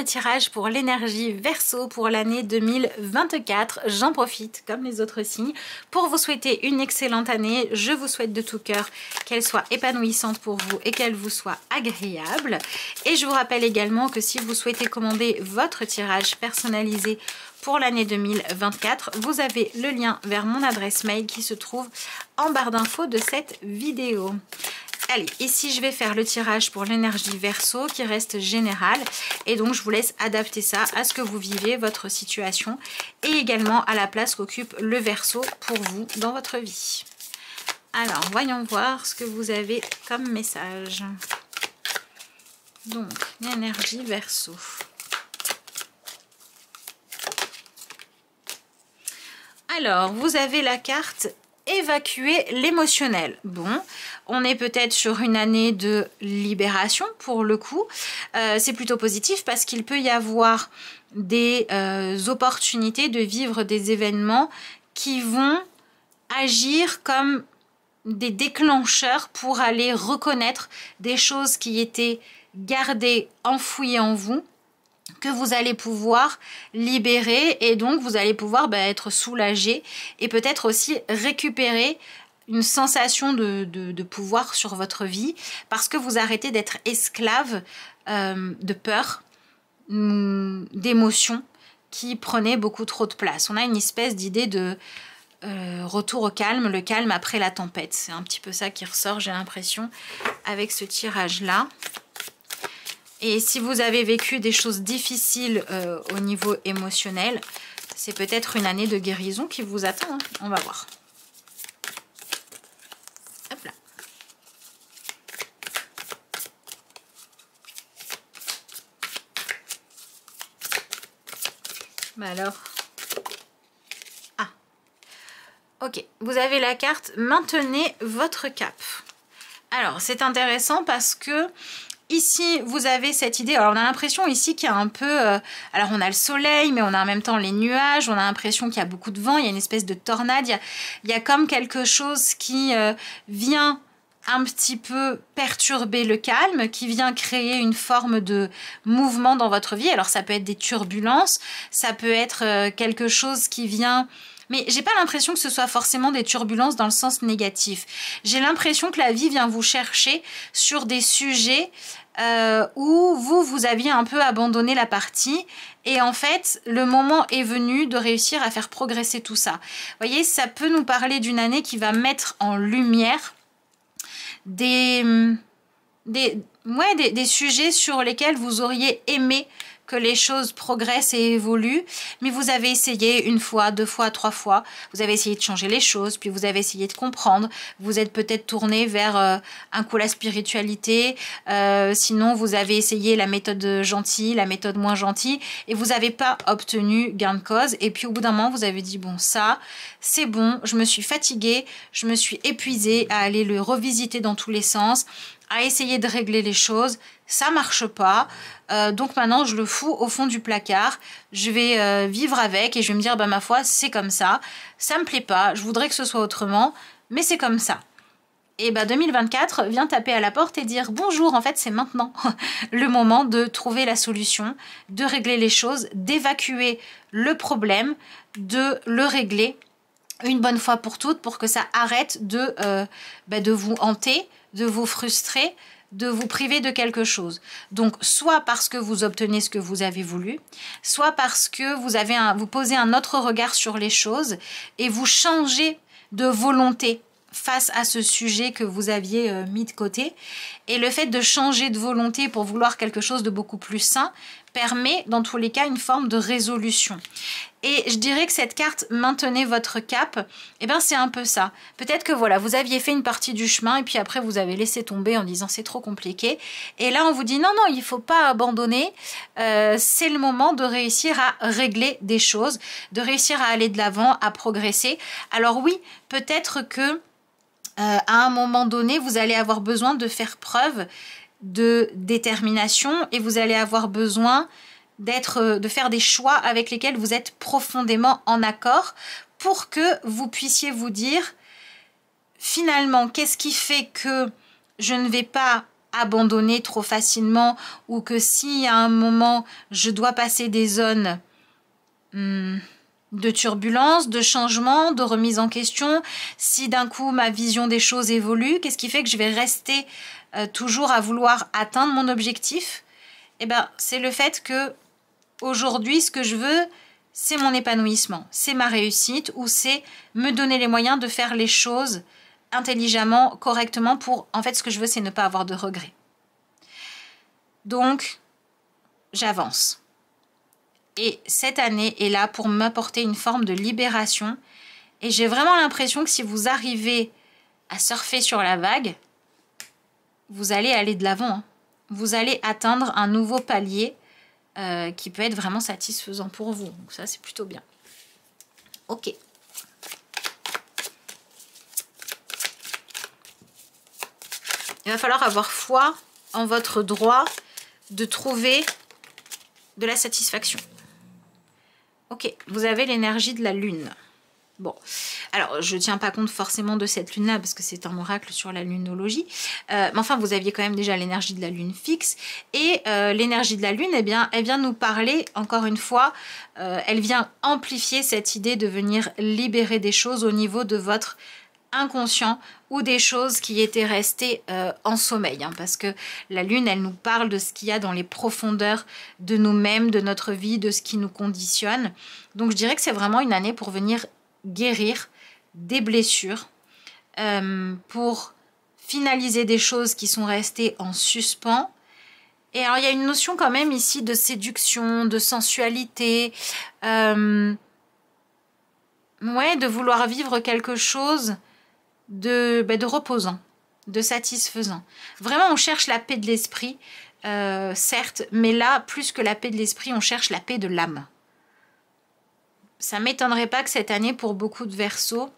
tirage pour l'énergie Verseau pour l'année 2024. J'en profite, comme les autres signes, pour vous souhaiter une excellente année. Je vous souhaite de tout cœur qu'elle soit épanouissante pour vous et qu'elle vous soit agréable. Et je vous rappelle également que si vous souhaitez commander votre tirage personnalisé pour l'année 2024, vous avez le lien vers mon adresse mail qui se trouve en barre d'infos de cette vidéo. Allez, ici je vais faire le tirage pour l'énergie Verseau qui reste générale et donc je vous laisse adapter ça à ce que vous vivez, votre situation et également à la place qu'occupe le Verseau pour vous dans votre vie. Alors, voyons voir ce que vous avez comme message. Donc, l'énergie Verseau. Alors, vous avez la carte évacuer l'émotionnel. Bon, on est peut-être sur une année de libération pour le coup. C'est plutôt positif parce qu'il peut y avoir des opportunités de vivre des événements qui vont agir comme des déclencheurs pour aller reconnaître des choses qui étaient gardées, enfouies en vous, que vous allez pouvoir libérer et donc vous allez pouvoir être soulagé et peut-être aussi récupérer une sensation de pouvoir sur votre vie parce que vous arrêtez d'être esclave de peur, d'émotions qui prenaient beaucoup trop de place. On a une espèce d'idée de retour au calme, le calme après la tempête. C'est un petit peu ça qui ressort, j'ai l'impression, avec ce tirage-là. Et si vous avez vécu des choses difficiles au niveau émotionnel, c'est peut-être une année de guérison qui vous attend. Hein. On va voir. Hop là. Bah alors. Ah. Ok. Vous avez la carte « Maintenez votre cap ». Alors, c'est intéressant parce que ici, vous avez cette idée, alors on a l'impression ici qu'il y a un peu, alors on a le soleil, mais on a en même temps les nuages, on a l'impression qu'il y a beaucoup de vent, il y a une espèce de tornade, il y a comme quelque chose qui vient un petit peu perturber le calme, qui vient créer une forme de mouvement dans votre vie. Alors ça peut être des turbulences, ça peut être quelque chose qui vient... Mais j'ai pas l'impression que ce soit forcément des turbulences dans le sens négatif. J'ai l'impression que la vie vient vous chercher sur des sujets où vous aviez un peu abandonné la partie. Et en fait, le moment est venu de réussir à faire progresser tout ça. Vous voyez, ça peut nous parler d'une année qui va mettre en lumière des sujets sur lesquels vous auriez aimé que les choses progressent et évoluent, mais vous avez essayé une fois, deux fois, trois fois, vous avez essayé de changer les choses, puis vous avez essayé de comprendre, vous êtes peut-être tourné vers un coup la spiritualité, sinon vous avez essayé la méthode gentille, la méthode moins gentille, et vous n'avez pas obtenu gain de cause, et puis au bout d'un moment vous avez dit bon ça, c'est bon, je me suis fatiguée, je me suis épuisée à aller le revisiter dans tous les sens, à essayer de régler les choses, ça marche pas, donc maintenant je le fous au fond du placard, je vais vivre avec et je vais me dire bah ma foi c'est comme ça me plaît pas, je voudrais que ce soit autrement, mais c'est comme ça. Et bah 2024 vient taper à la porte et dire bonjour, en fait c'est maintenant le moment de trouver la solution, de régler les choses, d'évacuer le problème, de le régler une bonne fois pour toutes pour que ça arrête de vous hanter, de vous frustrer, de vous priver de quelque chose. Donc, soit parce que vous obtenez ce que vous avez voulu, soit parce que vous posez un autre regard sur les choses et vous changez de volonté face à ce sujet que vous aviez mis de côté. Et le fait de changer de volonté pour vouloir quelque chose de beaucoup plus sain permet dans tous les cas une forme de résolution. Et je dirais que cette carte « Maintenez votre cap », eh ben c'est un peu ça. Peut-être que voilà, vous aviez fait une partie du chemin et puis après vous avez laissé tomber en disant c'est trop compliqué. Et là on vous dit non, non, il ne faut pas abandonner. C'est le moment de réussir à régler des choses, de réussir à aller de l'avant, à progresser. Alors oui, peut-être que à un moment donné, vous allez avoir besoin de faire preuve de détermination et vous allez avoir besoin de faire des choix avec lesquels vous êtes profondément en accord pour que vous puissiez vous dire finalement qu'est-ce qui fait que je ne vais pas abandonner trop facilement, ou que si à un moment je dois passer des zones de turbulence, de changement, de remise en question, si d'un coup ma vision des choses évolue, qu'est-ce qui fait que je vais rester toujours à vouloir atteindre mon objectif? Eh ben, c'est le fait que aujourd'hui, ce que je veux, c'est mon épanouissement, c'est ma réussite, ou c'est me donner les moyens de faire les choses intelligemment, correctement, pour, en fait, ce que je veux, c'est ne pas avoir de regrets. Donc, j'avance. Et cette année est là pour m'apporter une forme de libération. Et j'ai vraiment l'impression que si vous arrivez à surfer sur la vague, vous allez aller de l'avant, hein. Vous allez atteindre un nouveau palier qui peut être vraiment satisfaisant pour vous. Donc ça, c'est plutôt bien. Ok. Il va falloir avoir foi en votre droit de trouver de la satisfaction. Ok, vous avez l'énergie de la lune. Bon, alors je ne tiens pas compte forcément de cette lune-là parce que c'est un oracle sur la lunologie. Mais enfin, vous aviez quand même déjà l'énergie de la lune fixe. Et l'énergie de la lune, eh bien, elle vient nous parler, encore une fois, elle vient amplifier cette idée de venir libérer des choses au niveau de votre inconscient ou des choses qui étaient restées en sommeil. Hein, parce que la lune, elle nous parle de ce qu'il y a dans les profondeurs de nous-mêmes, de notre vie, de ce qui nous conditionne. Donc je dirais que c'est vraiment une année pour venir guérir des blessures, pour finaliser des choses qui sont restées en suspens. Et alors il y a une notion quand même ici de séduction, de sensualité, ouais, de vouloir vivre quelque chose de reposant, de satisfaisant. Vraiment on cherche la paix de l'esprit, certes, mais là plus que la paix de l'esprit, on cherche la paix de l'âme. Ça ne m'étonnerait pas que cette année, pour beaucoup de Verseaux,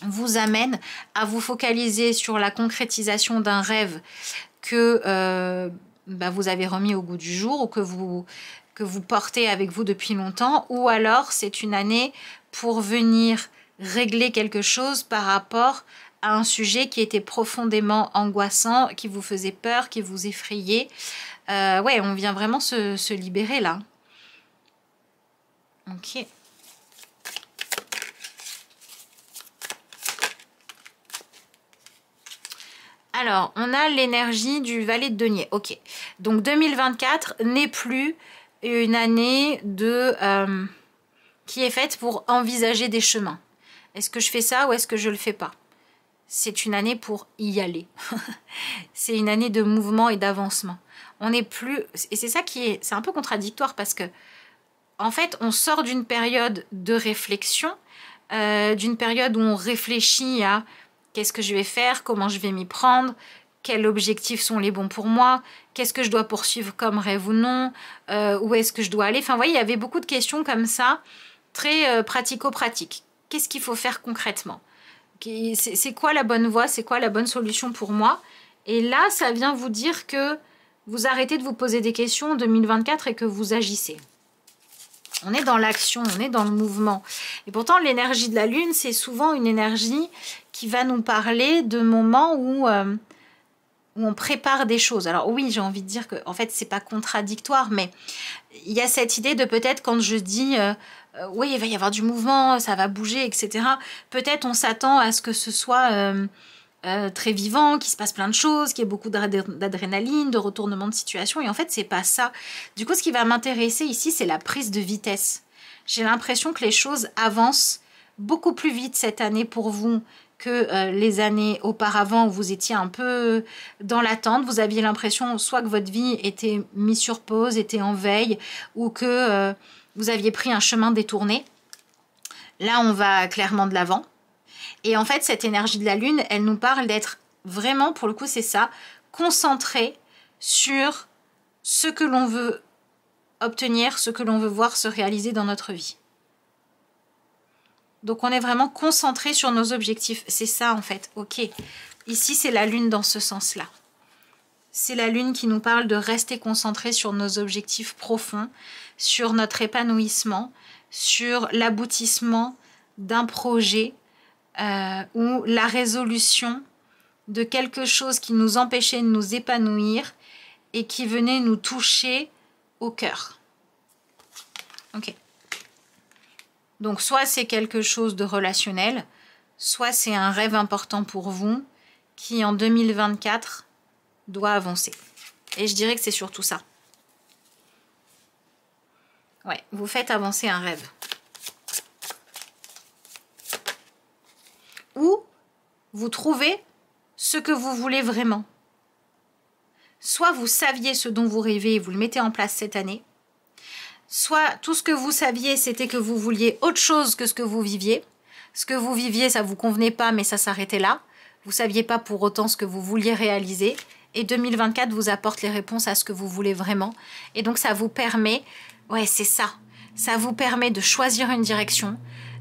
vous amène à vous focaliser sur la concrétisation d'un rêve que vous avez remis au goût du jour ou que vous portez avec vous depuis longtemps. Ou alors, c'est une année pour venir régler quelque chose par rapport à un sujet qui était profondément angoissant, qui vous faisait peur, qui vous effrayait. Ouais, on vient vraiment se libérer là. Ok. Alors, on a l'énergie du valet de denier. Ok. Donc, 2024 n'est plus une année qui est faite pour envisager des chemins. Est-ce que je fais ça ou est-ce que je le fais pas? C'est une année pour y aller. C'est une année de mouvement et d'avancement. On n'est plus... Et c'est ça qui est... C'est un peu contradictoire parce que, en fait, on sort d'une période de réflexion, d'une période où on réfléchit à... Qu'est-ce que je vais faire? Comment je vais m'y prendre? Quels objectifs sont les bons pour moi? Qu'est-ce que je dois poursuivre comme rêve ou non? Où est-ce que je dois aller? Enfin, vous voyez, il y avait beaucoup de questions comme ça, très pratico-pratiques. Qu'est-ce qu'il faut faire concrètement? C'est quoi la bonne voie? C'est quoi la bonne solution pour moi? Et là, ça vient vous dire que vous arrêtez de vous poser des questions en 2024 et que vous agissez. On est dans l'action, on est dans le mouvement. Et pourtant, l'énergie de la Lune, c'est souvent une énergie qui va nous parler de moments où on prépare des choses. Alors oui, j'ai envie de dire que en fait, c'est pas contradictoire, mais il y a cette idée de peut-être quand je dis oui, il va y avoir du mouvement, ça va bouger, etc. Peut-être on s'attend à ce que ce soit très vivant, qu'il se passe plein de choses, qu'il y ait beaucoup d'adrénaline, de retournement de situation. Et en fait, c'est pas ça. Du coup, ce qui va m'intéresser ici, c'est la prise de vitesse. J'ai l'impression que les choses avancent beaucoup plus vite cette année pour vous que les années auparavant où vous étiez un peu dans l'attente. Vous aviez l'impression soit que votre vie était mise sur pause, était en veille, ou que vous aviez pris un chemin détourné. Là, on va clairement de l'avant. Et en fait, cette énergie de la Lune, elle nous parle d'être vraiment, pour le coup, c'est ça, concentré sur ce que l'on veut obtenir, ce que l'on veut voir se réaliser dans notre vie. Donc, on est vraiment concentré sur nos objectifs. C'est ça, en fait. Ok. Ici, c'est la Lune dans ce sens-là. C'est la Lune qui nous parle de rester concentré sur nos objectifs profonds, sur notre épanouissement, sur l'aboutissement d'un projet ou la résolution de quelque chose qui nous empêchait de nous épanouir et qui venait nous toucher au cœur. Ok. Donc soit c'est quelque chose de relationnel, soit c'est un rêve important pour vous qui en 2024 doit avancer. Et je dirais que c'est surtout ça. Ouais, vous faites avancer un rêve. Ou vous trouvez ce que vous voulez vraiment. Soit vous saviez ce dont vous rêvez et vous le mettez en place cette année, soit tout ce que vous saviez, c'était que vous vouliez autre chose que ce que vous viviez. Ce que vous viviez, ça ne vous convenait pas, mais ça s'arrêtait là. Vous ne saviez pas pour autant ce que vous vouliez réaliser. Et 2024 vous apporte les réponses à ce que vous voulez vraiment. Et donc, ça vous permet, ouais, c'est ça. Ça vous permet de choisir une direction,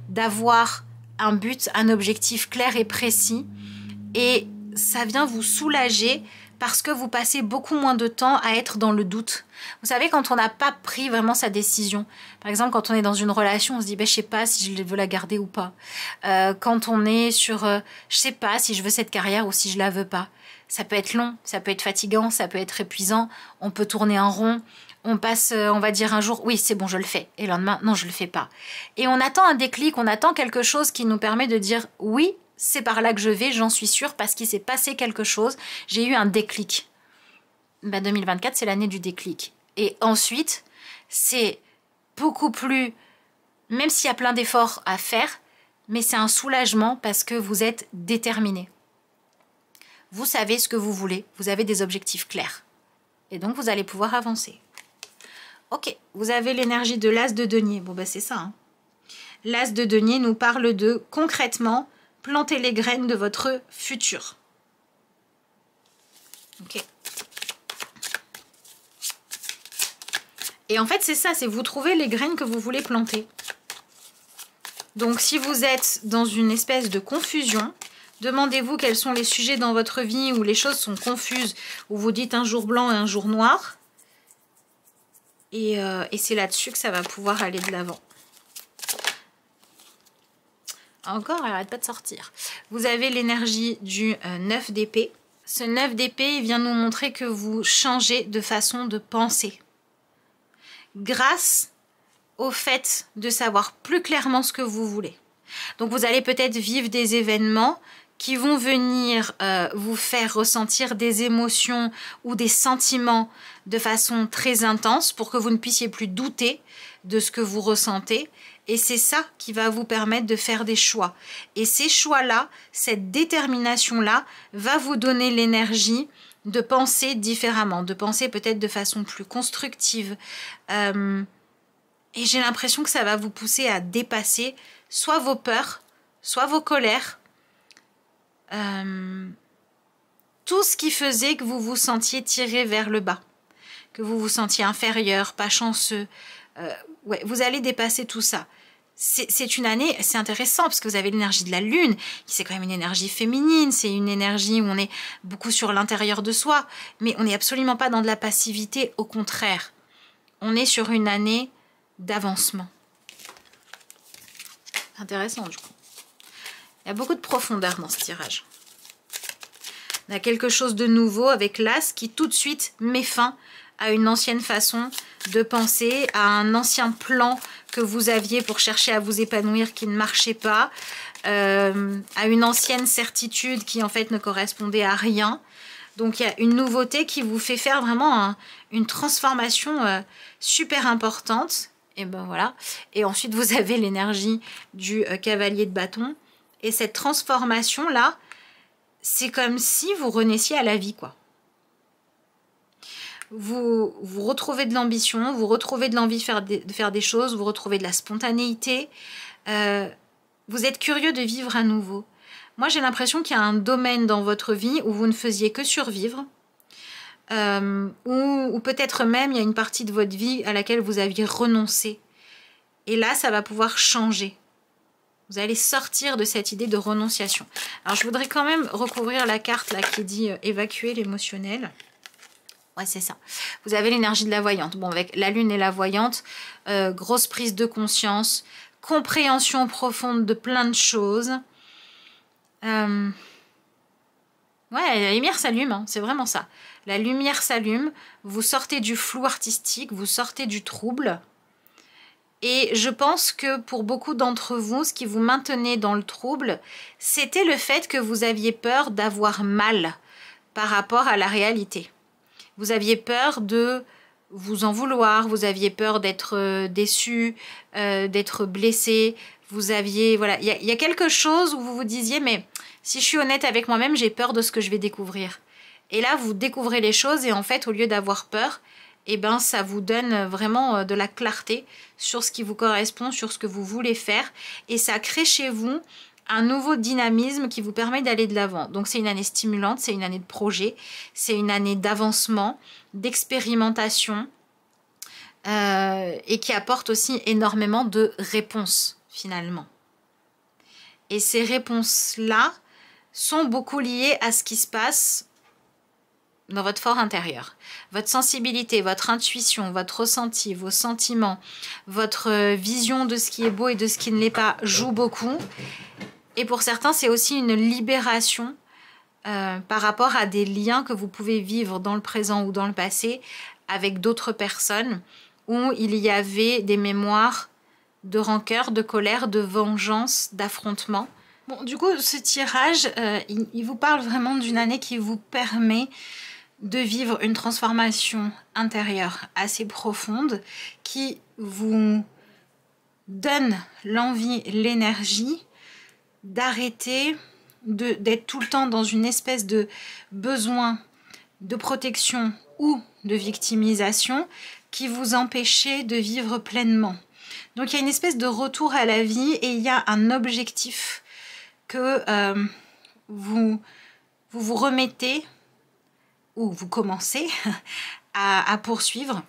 d'avoir un but, un objectif clair et précis. Et ça vient vous soulager parce que vous passez beaucoup moins de temps à être dans le doute. Vous savez, quand on n'a pas pris vraiment sa décision, par exemple, quand on est dans une relation, on se dit, ben, je sais pas si je veux la garder ou pas. Quand on est sur, je sais pas si je veux cette carrière ou si je la veux pas. Ça peut être long, ça peut être fatigant, ça peut être épuisant, on peut tourner en rond. On passe, on va dire un jour, oui, c'est bon, je le fais. Et le lendemain, non, je le fais pas. Et on attend un déclic, on attend quelque chose qui nous permet de dire, oui, c'est par là que je vais, j'en suis sûre, parce qu'il s'est passé quelque chose. J'ai eu un déclic. Ben 2024, c'est l'année du déclic. Et ensuite, c'est beaucoup plus, même s'il y a plein d'efforts à faire, mais c'est un soulagement parce que vous êtes déterminé. Vous savez ce que vous voulez, vous avez des objectifs clairs. Et donc, vous allez pouvoir avancer. Ok, vous avez l'énergie de l'as de denier. Bon, ben c'est ça. Hein. L'as de denier nous parle de, concrètement, planter les graines de votre futur. Ok. Et en fait, c'est ça, c'est vous trouver les graines que vous voulez planter. Donc, si vous êtes dans une espèce de confusion, demandez-vous quels sont les sujets dans votre vie où les choses sont confuses, où vous dites un jour blanc et un jour noir. Et c'est là-dessus que ça va pouvoir aller de l'avant. Encore, elle n'arrête pas de sortir. Vous avez l'énergie du 9 d'épée. Ce 9 d'épée, il vient nous montrer que vous changez de façon de penser. Grâce au fait de savoir plus clairement ce que vous voulez. Donc vous allez peut-être vivre des événements qui vont venir vous faire ressentir des émotions ou des sentiments de façon très intense pour que vous ne puissiez plus douter de ce que vous ressentez. Et c'est ça qui va vous permettre de faire des choix. Et ces choix-là, cette détermination-là, va vous donner l'énergie de penser différemment, de penser peut-être de façon plus constructive. Et j'ai l'impression que ça va vous pousser à dépasser soit vos peurs, soit vos colères, tout ce qui faisait que vous vous sentiez tiré vers le bas, que vous vous sentiez inférieur, pas chanceux. Ouais, vous allez dépasser tout ça. C'est une année, c'est intéressant parce que vous avez l'énergie de la lune, qui c'est quand même une énergie féminine, c'est une énergie où on est beaucoup sur l'intérieur de soi, mais on n'est absolument pas dans de la passivité, au contraire. On est sur une année d'avancement. Intéressant du coup. Il y a beaucoup de profondeur dans ce tirage. On a quelque chose de nouveau avec l'As qui tout de suite met fin à une ancienne façon de penser, à un ancien plan que vous aviez pour chercher à vous épanouir qui ne marchait pas, à une ancienne certitude qui en fait ne correspondait à rien. Donc il y a une nouveauté qui vous fait faire vraiment une transformation super importante. Et ben voilà. Et ensuite vous avez l'énergie du cavalier de bâton. Et cette transformation-là, c'est comme si vous renaissiez à la vie, quoi. Vous retrouvez de l'ambition, vous retrouvez de l'envie de faire des choses, vous retrouvez de la spontanéité. Vous êtes curieux de vivre à nouveau. Moi, j'ai l'impression qu'il y a un domaine dans votre vie où vous ne faisiez que survivre. Ou peut-être même, il y a une partie de votre vie à laquelle vous aviez renoncé. Et là, ça va pouvoir changer. Vous allez sortir de cette idée de renonciation. Alors, je voudrais quand même recouvrir la carte là qui dit évacuer l'émotionnel. Ouais, c'est ça. Vous avez l'énergie de la voyante. Bon, avec la lune et la voyante, grosse prise de conscience, compréhension profonde de plein de choses. Ouais, la lumière s'allume, hein, c'est vraiment ça. La lumière s'allume, vous sortez du flou artistique, vous sortez du trouble. Et je pense que pour beaucoup d'entre vous, ce qui vous maintenait dans le trouble, c'était le fait que vous aviez peur d'avoir mal par rapport à la réalité. Vous aviez peur de vous en vouloir, vous aviez peur d'être déçu, d'être blessé. Vous aviez, voilà, il y a quelque chose où vous vous disiez, mais si je suis honnête avec moi-même, j'ai peur de ce que je vais découvrir. Et là, vous découvrez les choses et en fait, au lieu d'avoir peur, eh ben, ça vous donne vraiment de la clarté sur ce qui vous correspond, sur ce que vous voulez faire. Et ça crée chez vous un nouveau dynamisme qui vous permet d'aller de l'avant. Donc c'est une année stimulante, c'est une année de projet, c'est une année d'avancement, d'expérimentation et qui apporte aussi énormément de réponses finalement. Et ces réponses-là sont beaucoup liées à ce qui se passe dans votre fort intérieur. Votre sensibilité, votre intuition, votre ressenti, vos sentiments, votre vision de ce qui est beau et de ce qui ne l'est pas joue beaucoup. Et pour certains, c'est aussi une libération par rapport à des liens que vous pouvez vivre dans le présent ou dans le passé avec d'autres personnes où il y avait des mémoires de rancœur, de colère, de vengeance, d'affrontement. Bon, du coup, ce tirage, il vous parle vraiment d'une année qui vous permet de vivre une transformation intérieure assez profonde qui vous donne l'envie, l'énergie d'arrêter d'être tout le temps dans une espèce de besoin de protection ou de victimisation qui vous empêchait de vivre pleinement. Donc il y a une espèce de retour à la vie et il y a un objectif que vous remettez ou vous commencez à poursuivre.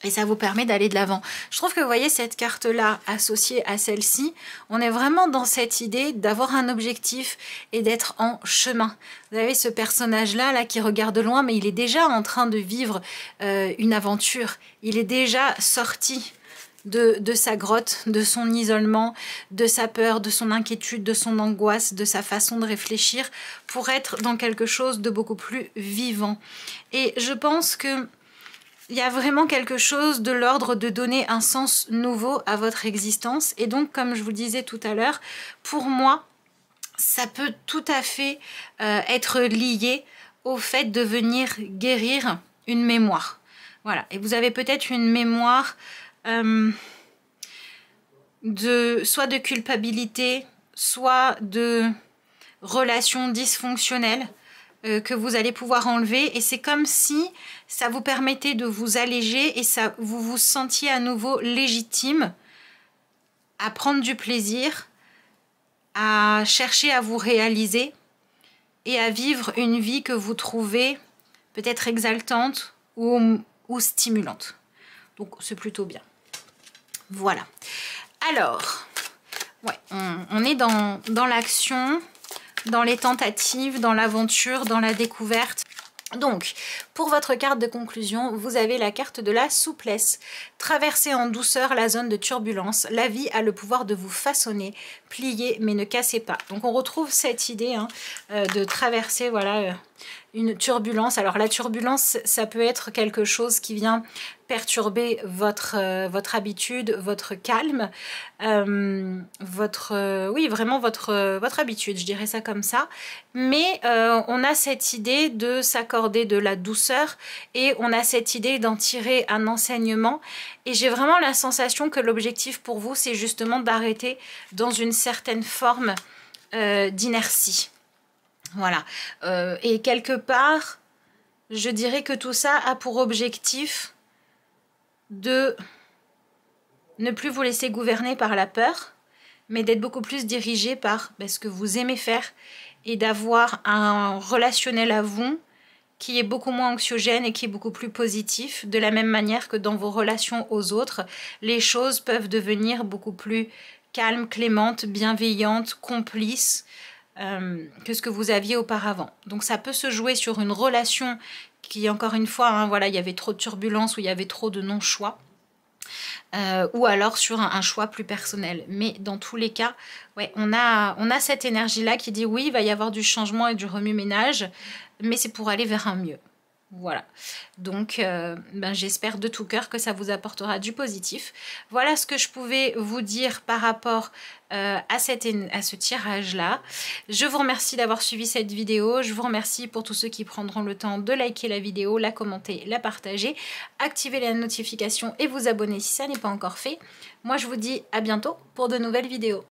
Et ça vous permet d'aller de l'avant. Je trouve que vous voyez cette carte-là associée à celle-ci, on est vraiment dans cette idée d'avoir un objectif et d'être en chemin. Vous avez ce personnage-là là, qui regarde loin, mais il est déjà en train de vivre une aventure. Il est déjà sorti de sa grotte, de son isolement, de sa peur, de son inquiétude, de son angoisse, de sa façon de réfléchir pour être dans quelque chose de beaucoup plus vivant. Et je pense que il y a vraiment quelque chose de l'ordre de donner un sens nouveau à votre existence. Et donc, comme je vous le disais tout à l'heure, pour moi, ça peut tout à fait être lié au fait de venir guérir une mémoire. Voilà. Et vous avez peut-être une mémoire soit de culpabilité, soit de relations dysfonctionnelles que vous allez pouvoir enlever. Et c'est comme si ça vous permettait de vous alléger et ça, vous vous sentiez à nouveau légitime à prendre du plaisir, à chercher à vous réaliser et à vivre une vie que vous trouvez peut-être exaltante ou stimulante. Donc c'est plutôt bien. Voilà. Alors, ouais, on est dans l'action, dans les tentatives, dans l'aventure, dans la découverte. Donc, pour votre carte de conclusion, vous avez la carte de la souplesse. Traversez en douceur la zone de turbulence. La vie a le pouvoir de vous façonner, plier, mais ne cassez pas. Donc, on retrouve cette idée de traverser, voilà, une turbulence. Alors, la turbulence, ça peut être quelque chose qui vient perturber votre habitude, votre calme, oui, vraiment votre habitude, je dirais ça comme ça. Mais on a cette idée de s'accorder de la douceur et on a cette idée d'en tirer un enseignement. Et j'ai vraiment la sensation que l'objectif pour vous, c'est justement d'arrêter dans une certaine forme d'inertie. Voilà. Et quelque part, je dirais que tout ça a pour objectif de ne plus vous laisser gouverner par la peur, mais d'être beaucoup plus dirigé par ce que vous aimez faire et d'avoir un relationnel à vous qui est beaucoup moins anxiogène et qui est beaucoup plus positif, de la même manière que dans vos relations aux autres, les choses peuvent devenir beaucoup plus calmes, clémentes, bienveillantes, complices que ce que vous aviez auparavant. Donc ça peut se jouer sur une relation qui, encore une fois, voilà, il y avait trop de turbulences ou il y avait trop de non-choix. ou alors sur un choix plus personnel. Mais dans tous les cas, ouais, on a cette énergie-là qui dit oui, il va y avoir du changement et du remue-ménage, mais c'est pour aller vers un mieux. Voilà, donc j'espère de tout cœur que ça vous apportera du positif. Voilà ce que je pouvais vous dire par rapport à ce tirage-là. Je vous remercie d'avoir suivi cette vidéo. Je vous remercie pour tous ceux qui prendront le temps de liker la vidéo, la commenter, la partager, activer la notification et vous abonner si ça n'est pas encore fait. Moi, je vous dis à bientôt pour de nouvelles vidéos.